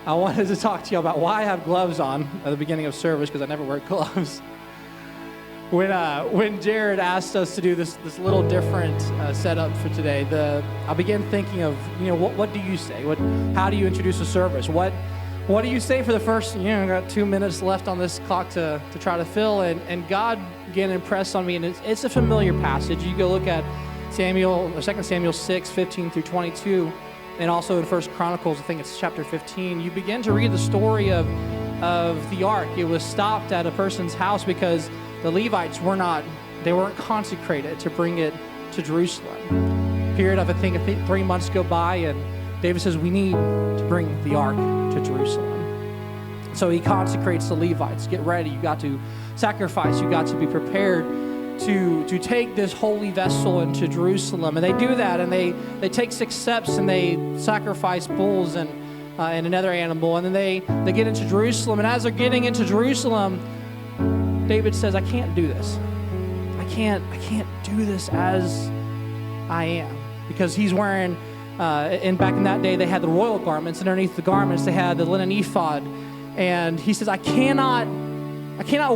I wanted to talk to you about why I have gloves on at the beginning of service, because I never wear gloves. When Jared asked us to do this little different setup for today, I began thinking of, what do you say? How do you introduce a service? What do you say for the first, got 2 minutes left on this clock to try to fill, and God began to impress on me, and it's a familiar passage. You go look at 2 Samuel 6, 15 through 22, and also in 1 Chronicles, I think it's chapter 15, you begin to read the story of the ark. It was stopped at a person's house because the Levites weren't consecrated to bring it to Jerusalem. Period of, I think 3 months go by, and David says, we need to bring the ark to Jerusalem. So he consecrates the Levites. Get ready. You got to sacrifice. You got to be prepared to take this holy vessel into Jerusalem. And they do that, and they take 6 steps, and they sacrifice bulls and another animal. And then they get into Jerusalem. And as they're getting into Jerusalem, David says, I can't do this. I can't do this as I am. Because he's wearing, and back in that day, they had the royal garments. Underneath the garments, they had the linen ephod. And he says, I cannot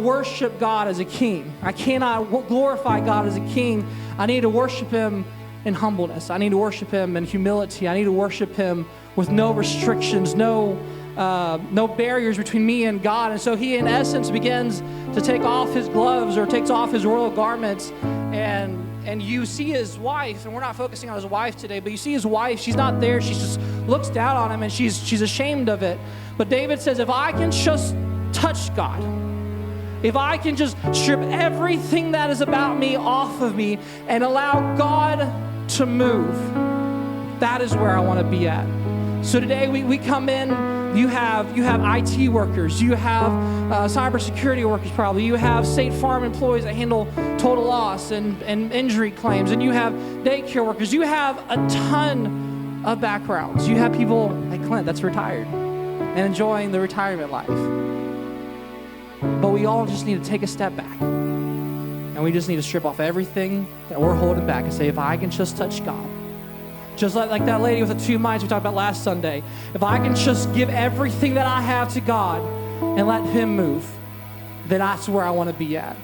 worship God as a king. I cannot glorify God as a king. I need to worship him in humbleness. I need to worship him in humility. I need to worship him with no restrictions, no barriers between me and God. And so he, in essence, begins to take off his gloves or takes off his royal garments. And you see his wife, and we're not focusing on his wife today, but you see his wife. She's not there. She just looks down on him, and she's ashamed of it. But David says, if I can just touch God, if I can just strip everything that is about me off of me and allow God to move, that is where I want to be at. So today we come in, you have IT workers, you have cybersecurity workers probably, you have State Farm employees that handle total loss and injury claims, and you have daycare workers, you have a ton of backgrounds. You have people like Clint that's retired and enjoying the retirement life. But we all just need to take a step back. And we just need to strip off everything that we're holding back and say, if I can just touch God, just like that lady with the 2 mites we talked about last Sunday, if I can just give everything that I have to God and let him move, then that's where I want to be at.